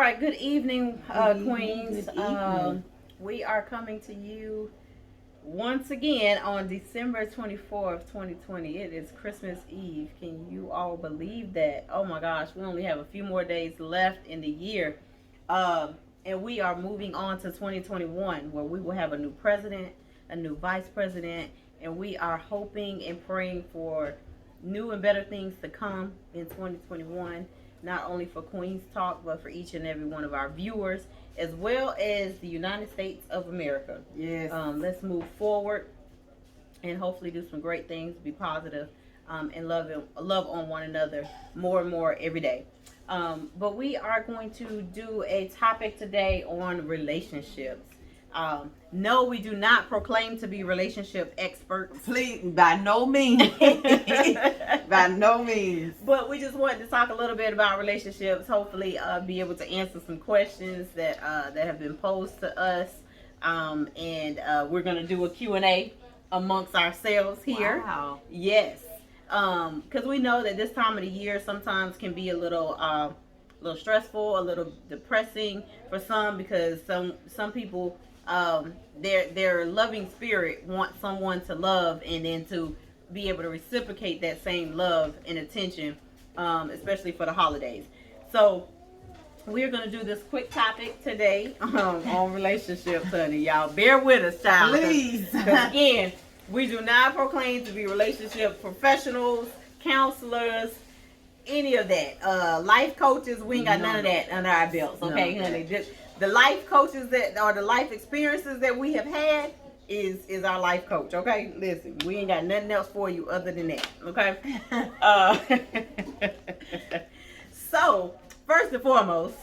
right, good evening, Good evening. Queens. Good evening. We are coming to you once again on December 24th, 2020. It is Christmas Eve. Can you all believe that? Oh my gosh, we only have a few more days left in the year. And we are moving on to 2021, where we will have a new president, a new vice president, and we are hoping and praying for new and better things to come in 2021, not only for Queens Talk, but for each and every one of our viewers, as well as the United States of America. Yes. Let's move forward and hopefully do some great things, be positive, and love on one another more and more every day. But we are going to do a topic today on relationships. No, we do not proclaim to be relationship experts. Please, by no means. By no means. But we just wanted to talk a little bit about relationships. Hopefully, be able to answer some questions that have been posed to us. And we're gonna do a Q&A amongst ourselves here. Wow. Yes. Because we know that this time of the year sometimes can be a little stressful, a little depressing for some, because some people, their loving spirit wants someone to love and then to be able to reciprocate that same love and attention, especially for the holidays. So we're gonna do this quick topic today on relationships, honey. Y'all bear with us, child. Please. Because again, we do not proclaim to be relationship professionals, counselors, any of that. Life coaches, we ain't got none of that under our belts, okay, honey? Just the life coaches that are the life experiences that we have had is our life coach, okay? Listen, we ain't got nothing else for you other than that, okay? So, first and foremost,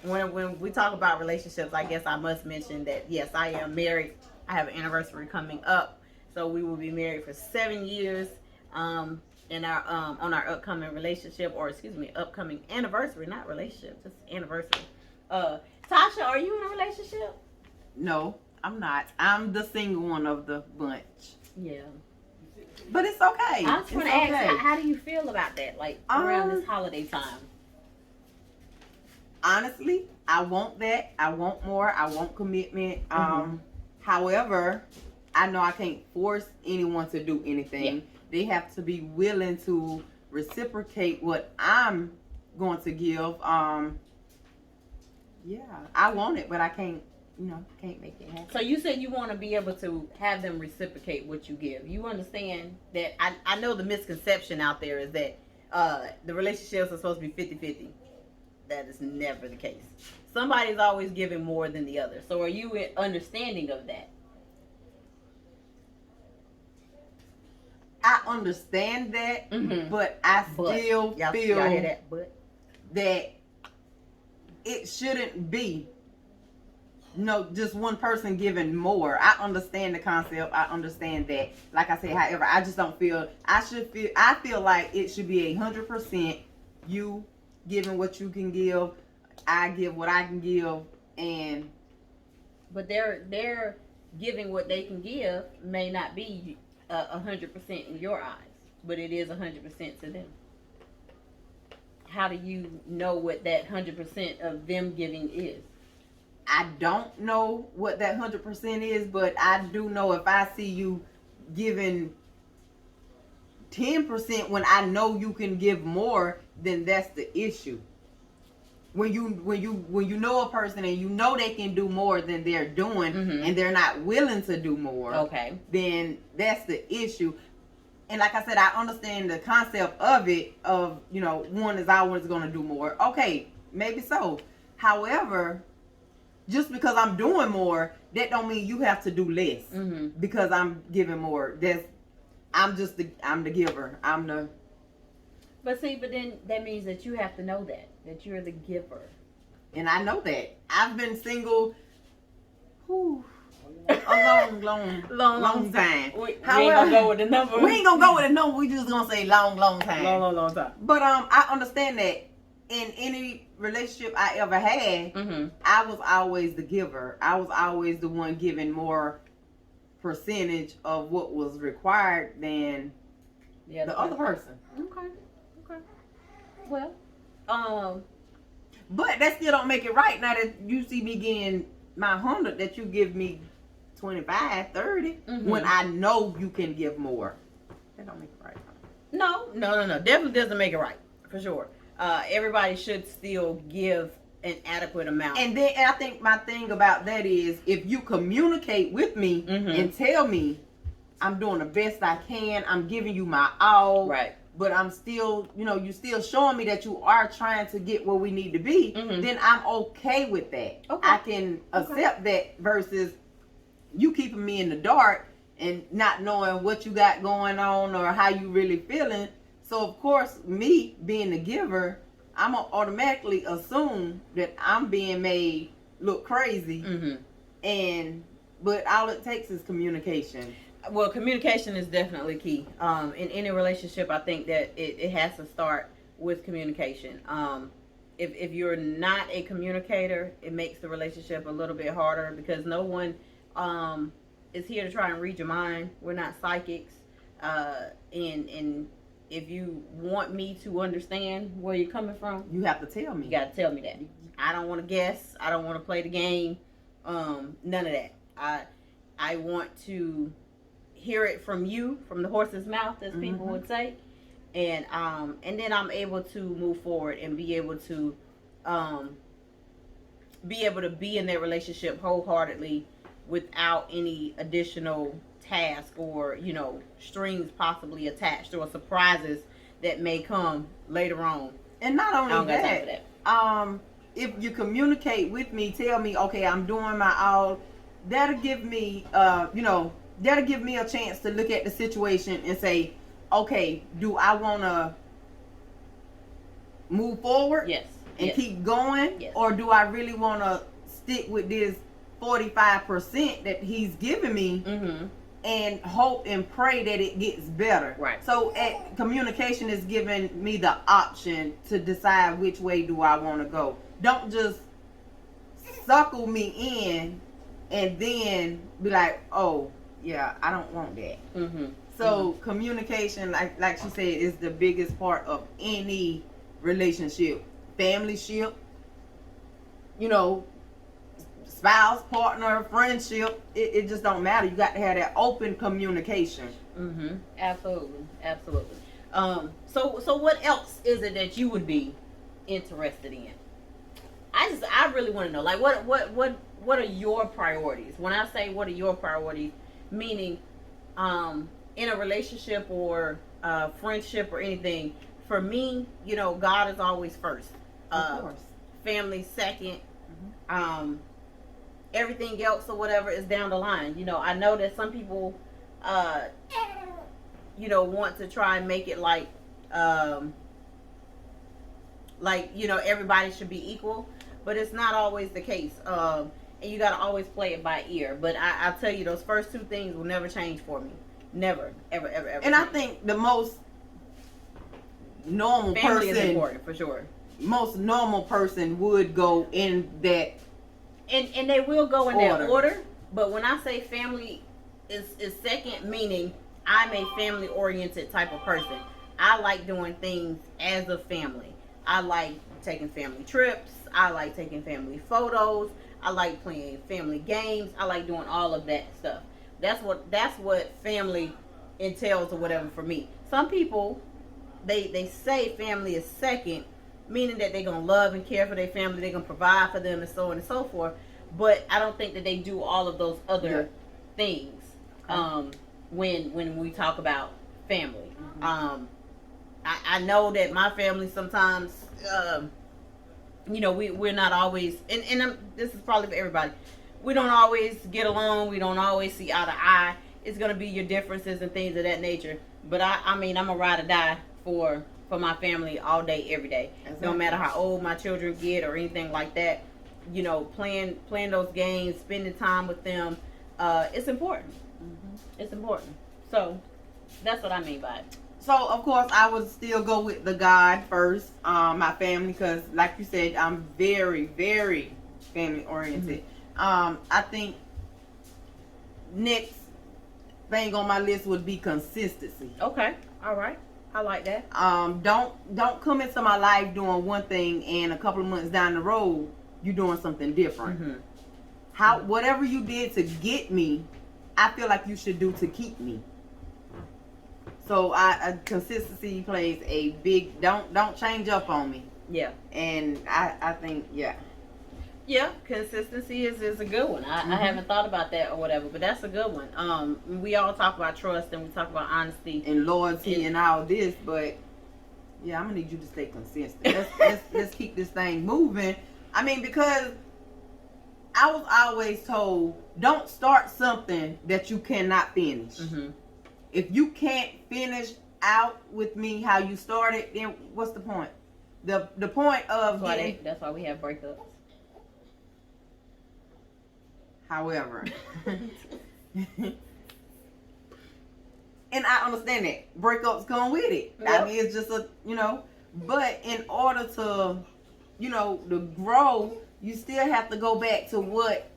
when we talk about relationships, I guess I must mention that, yes, I am married. I have an anniversary coming up, so we will be married for 7 years. In our on our upcoming relationship, or excuse me, upcoming anniversary, not relationship, just anniversary. Tasha, are you in a relationship? No, I'm not. I'm the single one of the bunch. Yeah. But it's okay. I was trying to ask, how do you feel about that, like around this holiday time? Honestly, I want that. I want more. I want commitment. However, I know I can't force anyone to do anything. Yeah. They have to be willing to reciprocate what I'm going to give. Yeah, I want it, but I can't make it happen. So you said you want to be able to have them reciprocate what you give. You understand that I know the misconception out there is that the relationships are supposed to be 50-50. That is never the case. Somebody's always giving more than the other. So are you understanding of that? I understand that, but I still feel y'all hear that? that it shouldn't be just one person giving more. I understand the concept. I understand that. Like I said, however, I just don't feel I feel like it should be 100% you giving what you can give, I give what I can give, and but they're giving what they can give may not be 100% in your eyes, but it is 100% to them. How do you know what that 100% of them giving is? I don't know what that 100% is, but I do know if I see you giving 10% when I know you can give more, then that's the issue. When you know a person and you know they can do more than they're doing, and they're not willing to do more, okay, then that's the issue. And like I said, I understand the concept of it, of one is always going to do more. Okay, maybe so. However, just because I'm doing more, that don't mean you have to do less because I'm giving more. I'm the giver. But then that means that you have to know that you're the giver. And I know that. I've been single a long time. We ain't gonna go with the number. We ain't gonna go with a number. We just gonna say long time. Long time. But I understand that in any relationship I ever had, I was always the giver. I was always the one giving more percentage of what was required than the other person. Okay. Well, But that still don't make it right. Now that you see me getting my 100, that you give me 25, 30, when I know you can give more. That don't make it right. No. Definitely doesn't make it right, for sure. Everybody should still give an adequate amount. And then I think my thing about that is, if you communicate with me and tell me I'm doing the best I can, I'm giving you my all, right, but I'm still, you still showing me that you are trying to get where we need to be, then I'm okay with that. Okay. I can accept that versus you keeping me in the dark and not knowing what you got going on or how you really feeling. So of course, me being the giver, I'm gonna automatically assume that I'm being made look crazy. But all it takes is communication. Well, communication is definitely key. In any relationship, I think that it has to start with communication. If you're not a communicator, it makes the relationship a little bit harder, because no one is here to try and read your mind. We're not psychics. And if you want me to understand where you're coming from, you have to tell me. You got to tell me that. I don't want to guess. I don't want to play the game. None of that. I want to hear it from you, from the horse's mouth, as people would say, and then I'm able to move forward and be able to be in that relationship wholeheartedly without any additional task or strings possibly attached or surprises that may come later on. And not only that, if you communicate with me, tell me, okay, I'm doing my all, that'll give me that'll give me a chance to look at the situation and say, okay, do I want to move forward? Yes. And keep going? Yes. Or do I really want to stick with this 45% that he's giving me and hope and pray that it gets better? Right. So communication is giving me the option to decide which way do I want to go. Don't just suckle me in and then be like, oh, yeah, I don't want that. So communication, like she said, is the biggest part of any relationship. Familyship, spouse, partner, friendship. It just don't matter. You got to have that open communication. Absolutely. So what else is it that you would be interested in? I really want to know, like, what are your priorities? When I say what are your priorities, meaning in a relationship or friendship or anything, for me, God is always first. Of course. Family second. Everything else or whatever is down the line. I know that some people want to try and make it like everybody should be equal, but it's not always the case. And you got to always play it by ear. But I'll tell you, those first two things will never change for me. Never, ever. And change. I think the most normal family person is important, for sure. Most normal person would go in that, and they will go in that order. But when I say family is second, meaning I'm a family oriented type of person. I like doing things as a family. I like taking family trips. I like taking family photos. I like playing family games. I like doing all of that stuff. That's what family entails or whatever for me. Some people, they say family is second, meaning that they're going to love and care for their family. They're going to provide for them and so on and so forth. But I don't think that they do all of those other things when we talk about family. I know that my family sometimes, we're not always, and this is probably for everybody, we don't always get along. We don't always see eye to eye. It's going to be your differences and things of that nature. But I'm a ride or die for my family all day, every day. Exactly. No matter how old my children get or anything like that, playing those games, spending time with them, it's important. It's important. So that's what I mean by it. So of course I would still go with the God first, my family, because like you said, I'm very, very family oriented. I think next thing on my list would be consistency. Okay. All right. I like that. Don't come into my life doing one thing and a couple of months down the road you doing something different. Mm-hmm. Whatever you did to get me, I feel like you should do to keep me. So consistency plays a big. Don't change up on me. Yeah. And I think Yeah, consistency is a good one. I haven't thought about that or whatever, but that's a good one. We all talk about trust and we talk about honesty and loyalty and all this, but yeah, I'm gonna need you to stay consistent. Let's keep this thing moving. I mean, because I was always told, don't start something that you cannot finish. Mm-hmm. If you can't finish out with me how you started, then what's the point? The point of that's why we have breakups. However, and I understand that breakups come with it. Yep. I mean, it's just but in order to, to grow, you still have to go back to what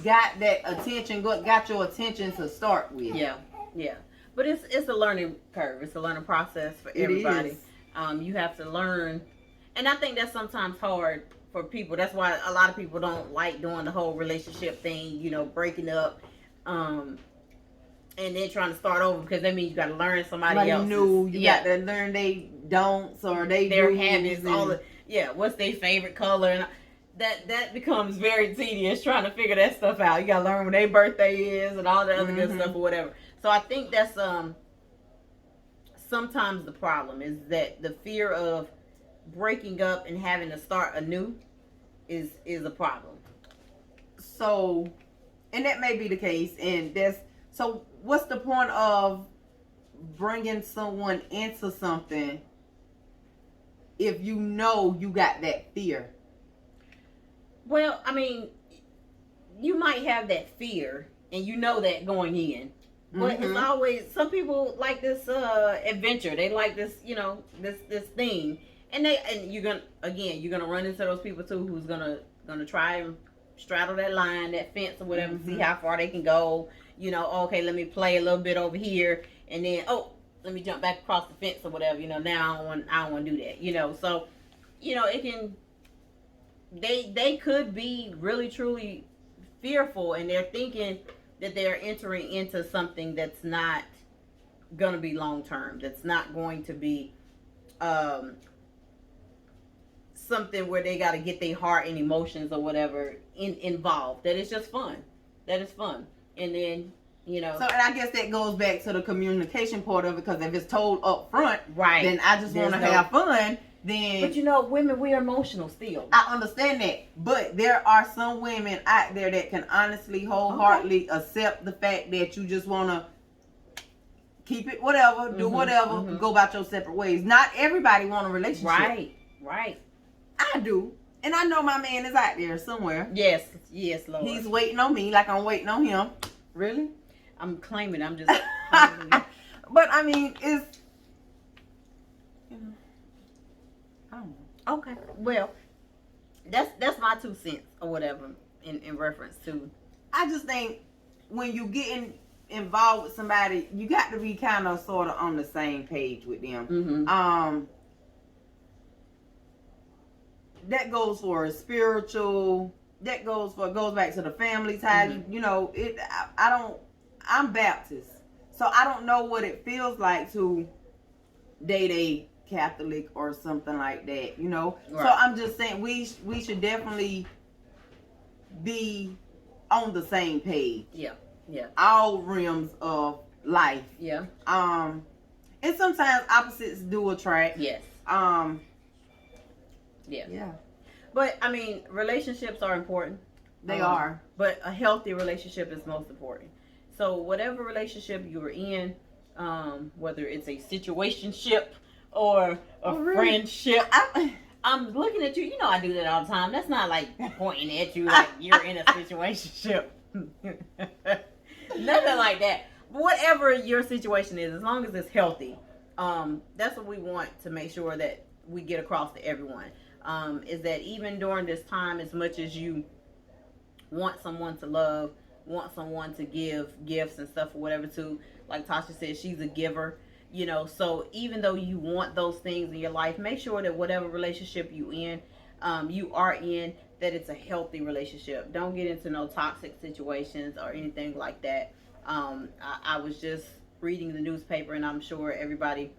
got that attention, what got your attention to start with. Yeah. But it's a learning curve. It's a learning process for everybody. It is. You have to learn, and I think that's sometimes hard for people. That's why a lot of people don't like doing the whole relationship thing, breaking up, and then trying to start over, because that means you got to learn somebody else. You got to learn they don'ts or their habits, what's their favorite color, and that becomes very tedious trying to figure that stuff out. You got to learn when their birthday is and all the other good stuff or whatever. So I think that's sometimes the problem is that the fear of breaking up and having to start anew is a problem. So, and that may be the case, and so what's the point of bringing someone into something if you know you got that fear? Well, I mean, you might have that fear and you know that going in. But it's always, some people like this adventure. They like this, this thing. And you're gonna run into those people too who's gonna try and straddle that line, that fence or whatever, see how far they can go. Okay, let me play a little bit over here, and then let me jump back across the fence or whatever. Now I don't want to do that. So it can. They could be really truly fearful, and they're thinking that they're entering into something that's not gonna be long term. That's not going to be something where they got to get their heart and emotions or whatever involved. That is just fun. That is fun. And then, So, and I guess that goes back to the communication part of it, because if it's told up front, right, then I just want to have fun. Then, but women, we are emotional still. I understand that, but there are some women out there that can honestly, wholeheartedly accept the fact that you just want to keep it whatever, do whatever, go about your separate ways. Not everybody want a relationship. Right. I do. And I know my man is out there somewhere. Yes, Lord. He's waiting on me like I'm waiting on him. Really? I'm claiming. I'm just... But, I mean, it's... I don't know. Okay. Well, that's my 2 cents or whatever in reference to... I just think when you getting involved with somebody, you got to be kind of sort of on the same page with them. That goes for spiritual. That goes back to the family ties. I'm Baptist, so I don't know what it feels like to date a Catholic or something like that. Right. So I'm just saying we should definitely be on the same page. Yeah. All realms of life. Yeah. And sometimes opposites do attract. Yes. Yeah. But I mean, relationships are important. They are. But a healthy relationship is most important. So whatever relationship you're in, whether it's a situationship or a friendship, I'm looking at you. I do that all the time. That's not like pointing at you like you're in a situationship. Nothing like that. Whatever your situation is, as long as it's healthy, that's what we want to make sure that we get across to everyone. Is that even during this time, as much as you want someone to love, want someone to give gifts and stuff or whatever to, like Tasha said, she's a giver. You know, so even though you want those things in your life, make sure that whatever relationship you are in, that it's a healthy relationship. Don't get into no toxic situations or anything like that. I was just reading the newspaper, and I'm sure everybody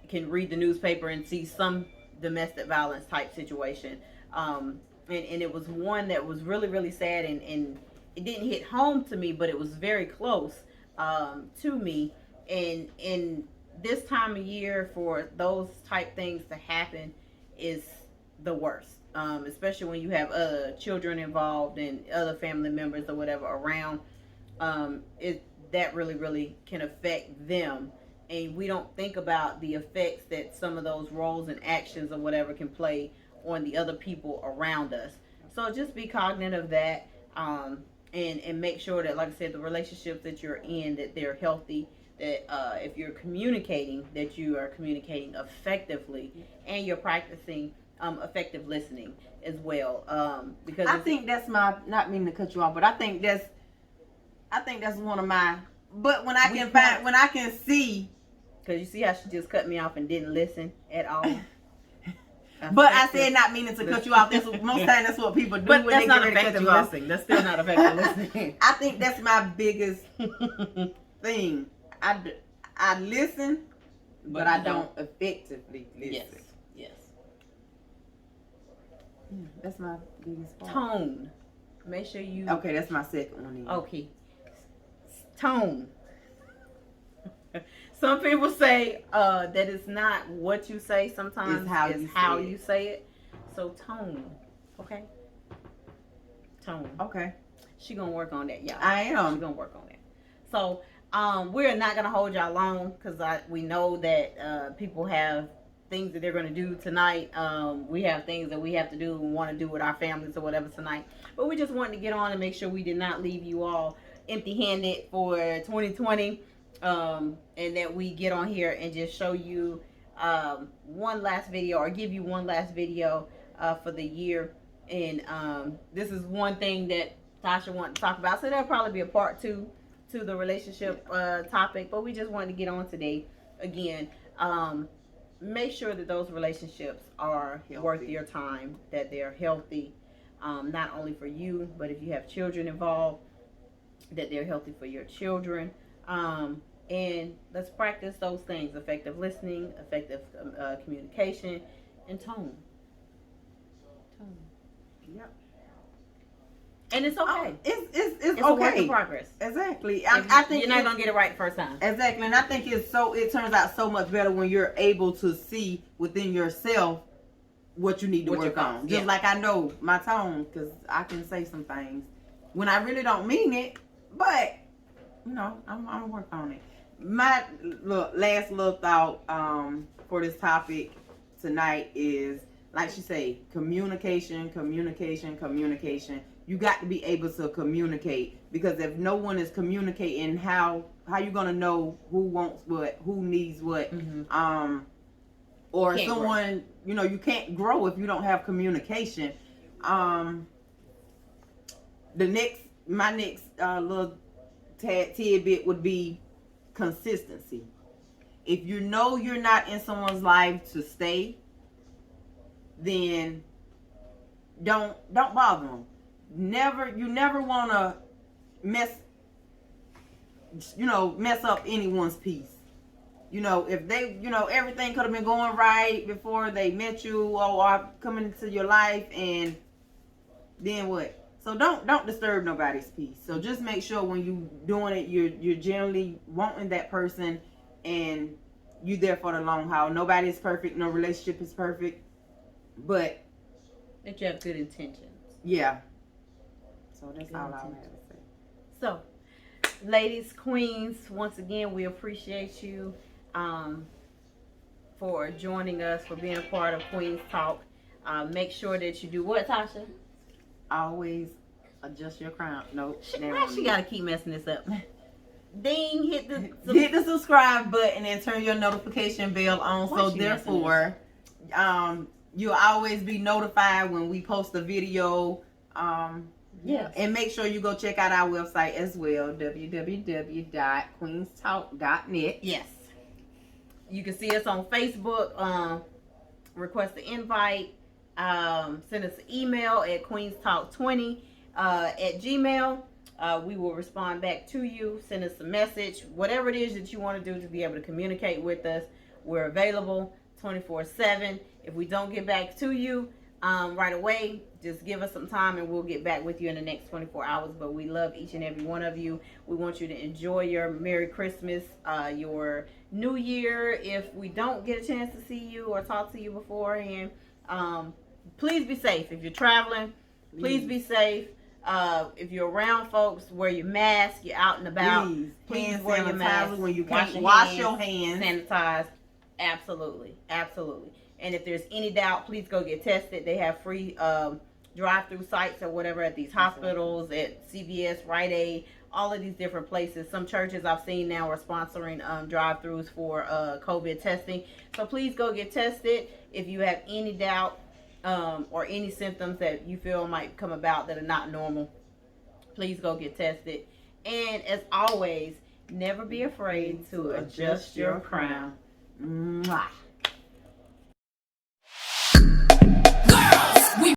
can read the newspaper and see some domestic violence type situation. And it was one that was really, really sad, and it didn't hit home to me, but it was very close to me. And this time of year for those type things to happen is the worst, especially when you have other children involved and other family members or whatever around. It that really, really can affect them, and we don't think about the effects that some of those roles and actions or whatever can play on the other people around us. So just be cognizant of that, and make sure that, like I said, the relationships that you're in, that they're healthy, that if you're communicating, that you are communicating effectively, and you're practicing effective listening as well. Because I think that's my, not meaning to cut you off, but I think that's one of my, but when I can see, because you see how she just cut me off and didn't listen at all. But I said not meaning to cut you off. Most times that's what people do but when that's they not get ready to cut effective you off. listening. That's still not effective listening. I think that's my biggest thing. I listen, but I don't effectively listen. Yes. That's my biggest part. Tone. Make sure you. Okay, that's my second one. Okay. Tone. Some people say that it's not what you say. Sometimes it's how you say it. So tone. Okay. Tone. Okay. She gonna work on that, y'all. I am. She gonna work on that. So we're not gonna hold y'all long because we know that people have things that they're gonna do tonight. We have things that we have to do and want to do with our families or whatever tonight. But we just wanted to get on and make sure we did not leave you all empty-handed for 2020. And that we get on here and just show you one last video, or give you one last video for the year. And this is one thing that Tasha wanted to talk about, so there'll probably be a part 2 to the relationship topic, but we just wanted to get on today. Again, make sure that those relationships are worth your time, that they're healthy, not only for you, but if you have children involved, that they're healthy for your children. And let's practice those things: effective listening, effective communication, and tone. Yep. And it's okay. It's okay. okay. A work in progress. Exactly. I think you're not gonna get it right the first time. Exactly, and I think it turns out so much better when you're able to see within yourself what you need to work on. Just like I know my tone, because I can say some things when I really don't mean it, but I'm gonna work on it. My last little thought for this topic tonight is, like she say, communication. You got to be able to communicate, because if no one is communicating, how you gonna know who wants what, who needs what, or someone grow. You can't grow if you don't have communication. My next little tidbit would be consistency. If you know you're not in someone's life to stay, then don't bother them. You never want to mess up anyone's peace. If they, everything could have been going right before they met you or coming into your life, and then what? So don't disturb nobody's peace. So just make sure when you doing it, you're generally wanting that person, and you there for the long haul. Nobody is perfect. No relationship is perfect, but that you have good intentions. Yeah. So that's all I have to say. So, ladies, queens, once again, we appreciate you for joining us, for being a part of Queens Talk. Make sure that you do what, Tasha? Always adjust your crown. Nope. She gotta keep messing this up. Ding! Hit the subscribe button and turn your notification bell on. So therefore, you'll always be notified when we post a video. Yes. And make sure you go check out our website as well, www.queenstalk.net. Yes. You can see us on Facebook. Request an invite. Send us an email at queenstalk20 at Gmail. We will respond back to you. Send us a message. Whatever it is that you want to do to be able to communicate with us, we're available 24/7. If we don't get back to you right away, just give us some time and we'll get back with you in the next 24 hours. But we love each and every one of you. We want you to enjoy your Merry Christmas, your New Year. If we don't get a chance to see you or talk to you beforehand, please be safe. If you're traveling, please be safe. If you're around folks, wear your mask. You're out and about. Please wear your mask. When you can't wash your hands. Sanitize. Absolutely. And if there's any doubt, please go get tested. They have free drive-through sites or whatever at these hospitals, at CVS, Rite Aid, all of these different places. Some churches I've seen now are sponsoring drive-throughs for COVID testing. So please go get tested. If you have any doubt or any symptoms that you feel might come about that are not normal, please go get tested. And as always, never be afraid to adjust your crown. Mwah.